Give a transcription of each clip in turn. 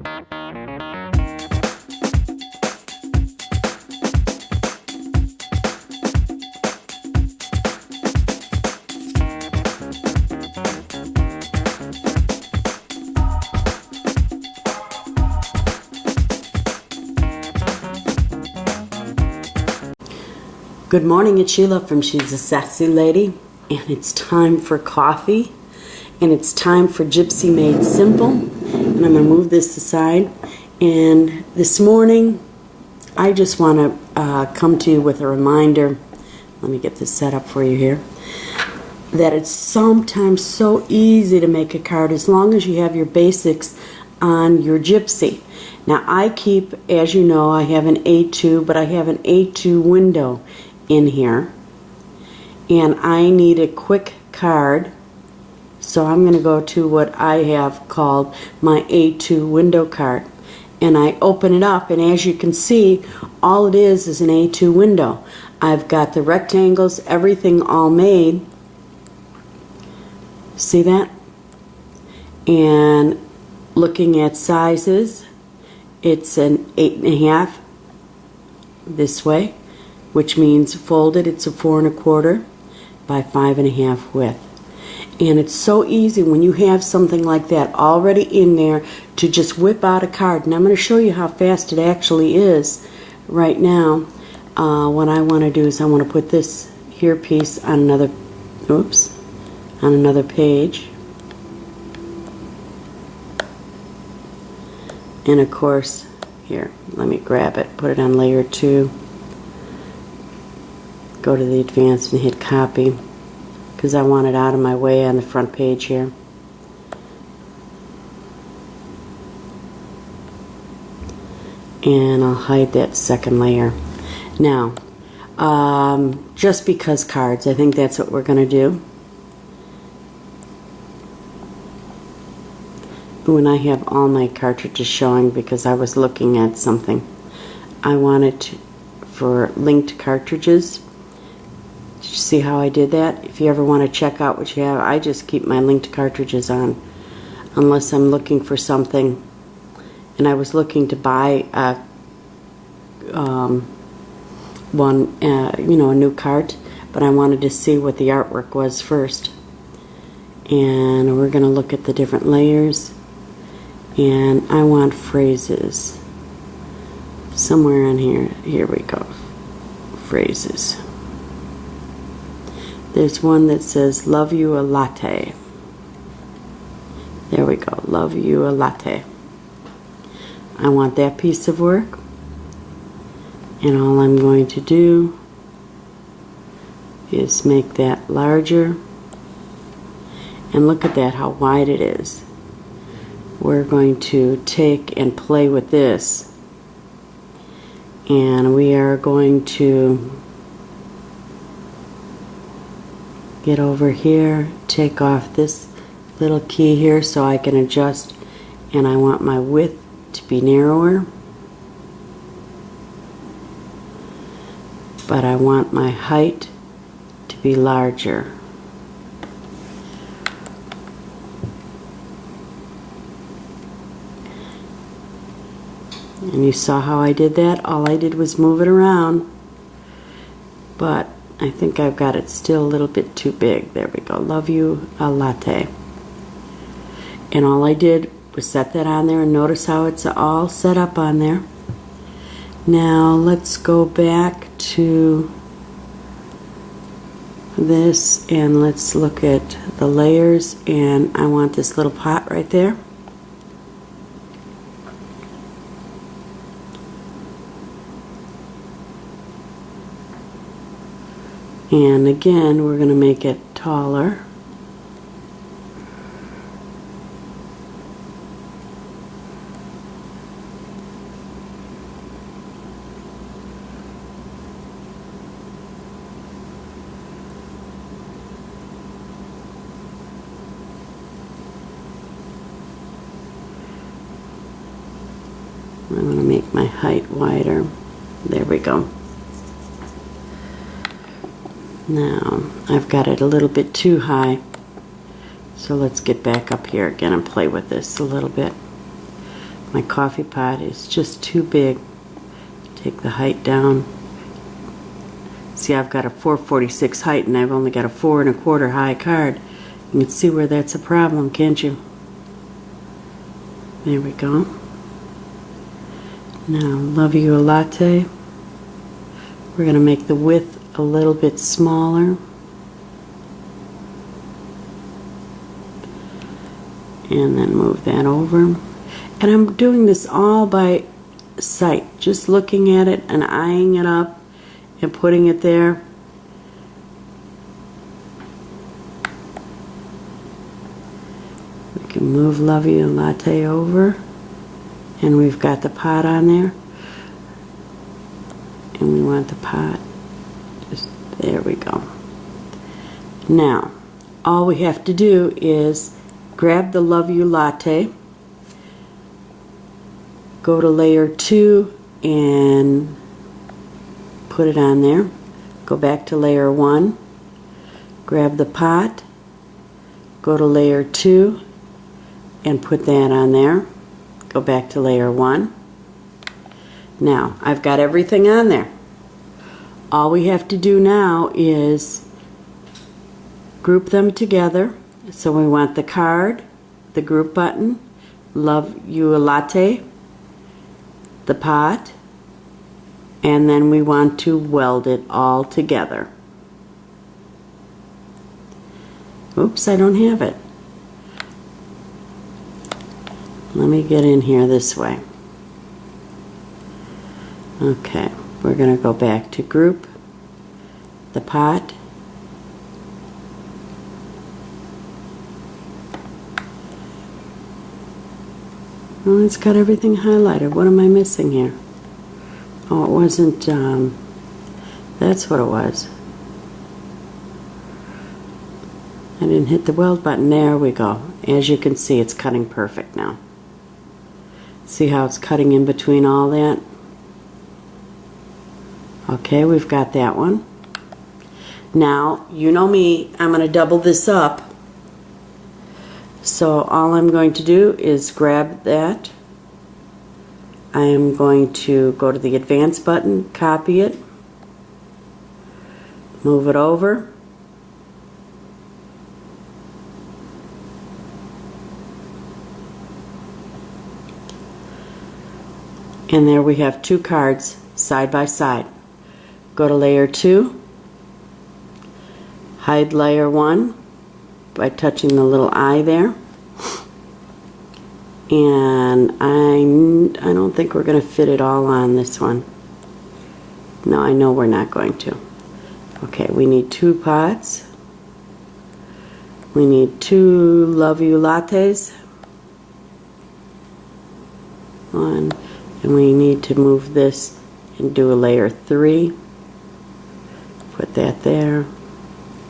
Good morning, it's Sheila from She's a Sassy Lady, and it's time for coffee, and it's time for Gypsy Made Simple, and I'm going to move this aside. And this morning, I just want to come to you with a reminder. Let me get this set up for you here. That it's sometimes so easy to make a card as long as you have your basics on your Gypsy. Now I keep, as you know, I have an A2, but I have an A2 window in here, and I need a quick card, so I'm going to go to what I have called my A2 window card, and I open it up, and as you can see, all it is an A2 window. I've got the rectangles, everything all made. See that? And looking at sizes, it's an 8.5 this way, which means folded it's a 4 1/4 by 5.5 width. And it's so easy when you have something like that already in there to just whip out a card. And I'm going to show you how fast it actually is right now. What I want to do is I want to put this here piece on another, on another page. And of course, here, let me grab it, put it on layer 2. Go to the advanced and hit copy because I want it out of my way on the front page here. And I'll hide that second layer. Now, just because cards, I think that's what we're going to do. When I have all my cartridges showing because I was looking at something. I wanted for linked cartridges. Did you see how I did that? If you ever want to check out what you have, I just keep my linked cartridges on unless I'm looking for something. And I was looking to buy a new cart, but I wanted to see what the artwork was first. And we're going to look at the different layers. And I want phrases. Somewhere on here. Here we go. Phrases. There's one that says, love you a latte. There we go. Love you a latte. I want that piece of work. And all I'm going to do is make that larger. And look at that, how wide it is. We're going to take and play with this. And we are going to get over here, take off this little key here so I can adjust, and I want my width to be narrower, but I want my height to be larger. And you saw how I did that? All I did was move it around, but I think I've got it still a little bit too big. There we go. Love you a latte. And all I did was set that on there, and notice how it's all set up on there. Now let's go back to this and let's look at the layers, and I want this little pot right there. And again, we're going to make it taller. I'm going to make my height wider. There we go. Now, I've got it a little bit too high, so let's get back up here again and play with this a little bit. My coffee pot is just too big. Take the height down. See, I've got a 446 height and I've only got a 4 1/4 high card. You can see where that's a problem, can't you? There we go. Now, love you a latte. We're going to make the width a little bit smaller. And then move that over. And I'm doing this all by sight, just looking at it and eyeing it up and putting it there. We can move Love You Latte over, and we've got the pot on there, and we want the pot just there. We go. Now all we have to do is grab the Love You Latte, go to layer 2 and put it on there. Go back to layer 1, grab the pot, go to layer 2 and put that on there. Go back to layer 1. Now I've got everything on there. All we have to do now is group them together. So we want the card, the group button, Love You a Latte, the pot, and then we want to weld it all together. Oops, I don't have it. Let me get in here this way. Okay, we're going to go back to group, the pot, well, it's got everything highlighted. What am I missing here? Oh, it wasn't, that's what it was. I didn't hit the weld button. There we go. As you can see, it's cutting perfect now. See how it's cutting in between all that? Okay, we've got that one. Now, you know me, I'm going to double this up. So all I'm going to do is grab that. I am going to go to the advance button, copy it, move it over, and there we have two cards side by side. Go to layer 2, hide layer 1 by touching the little eye there. And I don't think we're going to fit it all on this one. No, I know we're not going to. Okay, we need 2 pots. We need 2 Love You Lattes. 1. And we need to move this and do a layer 3. Put that there.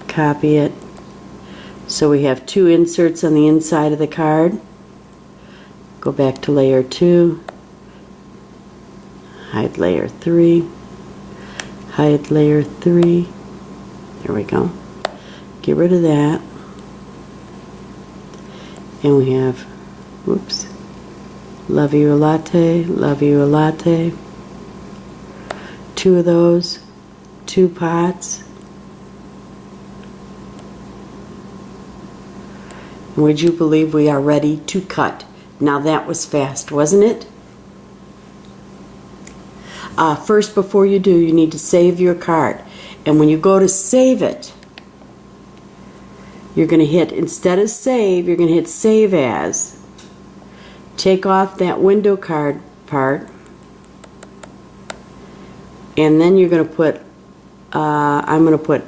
Copy it. So we have 2 inserts on the inside of the card. Go back to layer 2, hide layer 3, hide layer 3, there we go. Get rid of that. And we have, whoops, Love You a Latte, Love You a Latte. 2 of those, 2 pots. Would you believe we are ready to cut? Now that was fast, wasn't it? First, before you do, you need to save your card. And when you go to save it, you're going to hit, instead of save, you're going to hit save as. Take off that window card part. And then you're going to put, I'm going to put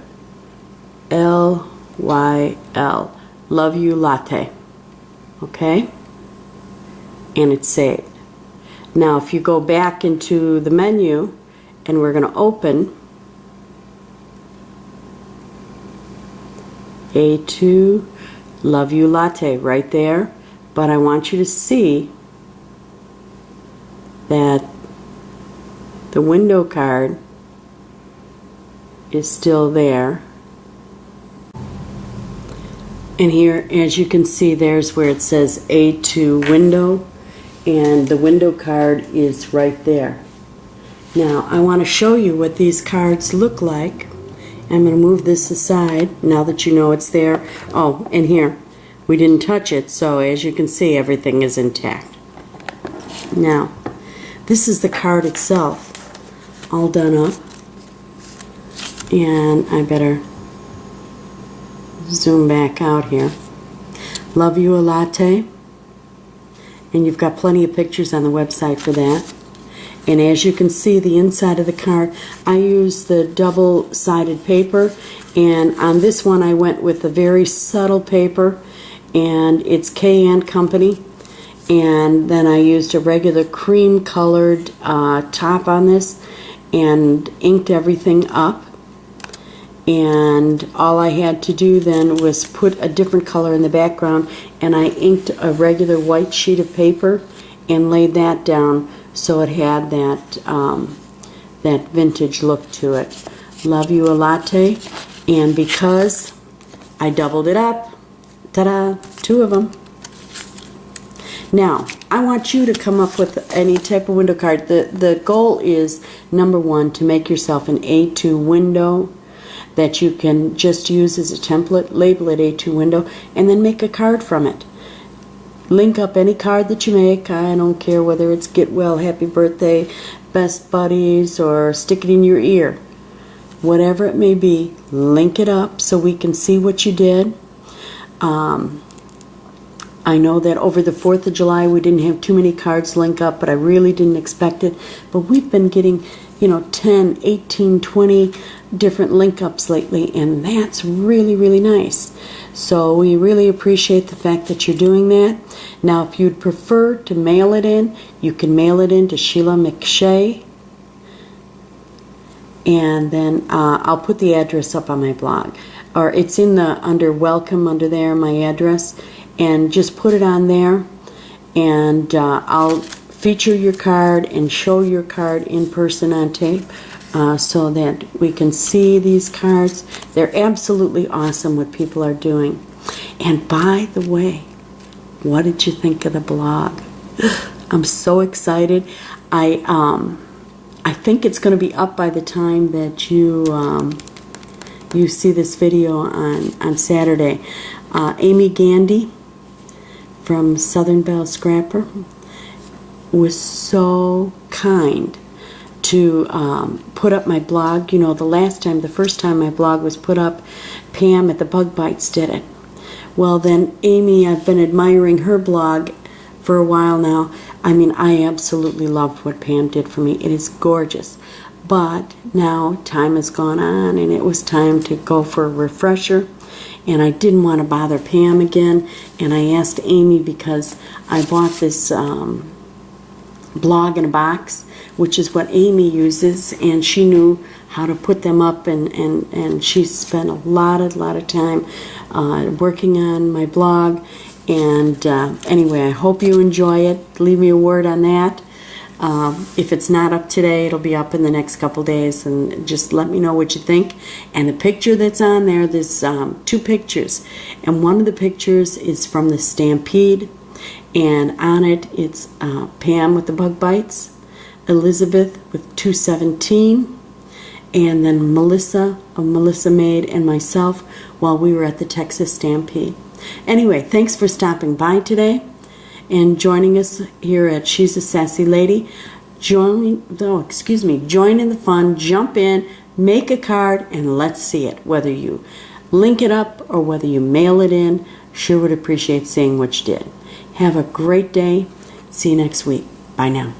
LYL, Love You Latte. Okay? And it's saved. Now if you go back into the menu and we're going to open A2 Love You Latte right there, but I want you to see that the window card is still there. And here, as you can see, there's where it says A2 window. and the window card is right there. Now I want to show you what these cards look like. I'm going to move this aside now that you know it's there. Oh, and here, we didn't touch it, so as you can see, everything is intact. Now, this is the card itself, all done up. And I better zoom back out here. Love you a latte. And you've got plenty of pictures on the website for that. And as you can see, the inside of the card, I used the double-sided paper, and on this one I went with a very subtle paper, and it's K& Company. And then I used a regular cream-colored top on this and inked everything up. And all I had to do then was put a different color in the background, and I inked a regular white sheet of paper and laid that down so it had that vintage look to it. Love you a latte. And because I doubled it up, ta-da, 2 of them. Now, I want you to come up with any type of window card. The goal is, number 1, to make yourself an A2 window that you can just use as a template, label it A2 window, and then make a card from it. Link up any card that you make. I don't care whether it's get well, happy birthday, best buddies, or stick it in your ear. Whatever it may be, link it up so we can see what you did. I know that over the 4th of July we didn't have too many cards link up, but I really didn't expect it. But we've been getting, 10, 18, 20 different link ups lately, and that's really, really nice. So we really appreciate the fact that you're doing that. Now, if you'd prefer to mail it in, you can mail it in to Sheila McShay, and then I'll put the address up on my blog, or it's in the under welcome under there, my address, and just put it on there, and I'll feature your card and show your card in person on tape. So that we can see these cards. They're absolutely awesome what people are doing. And by the way, what did you think of the blog? I'm so excited. I think it's going to be up by the time that you see this video on Saturday. Amy Gandy from Southern Belle Scrapper was so kind to put up my blog. The first time my blog was put up, Pam at the Bug Bites did it. Well, then Amy, I've been admiring her blog for a while now. I mean, I absolutely loved what Pam did for me. It is gorgeous. But now time has gone on, and it was time to go for a refresher. And I didn't want to bother Pam again. And I asked Amy, because I bought this blog in a box, which is what Amy uses, and she knew how to put them up, and she spent a lot of time working on my blog. And anyway, I hope you enjoy it. Leave me a word on that. If it's not up today, it'll be up in the next couple days, and just let me know what you think. And the picture that's on there's 2 pictures, and one of the pictures is from the Stampede, and on it it's Pam with the Bug Bites, Elizabeth with 217, and then Melissa of Melissa Maid, and myself while we were at the Texas Stampede. Anyway, thanks for stopping by today and joining us here at She's a Sassy Lady. Join in the fun, jump in, make a card, and let's see it. Whether you link it up or whether you mail it in, sure would appreciate seeing what you did. Have a great day. See you next week. Bye now.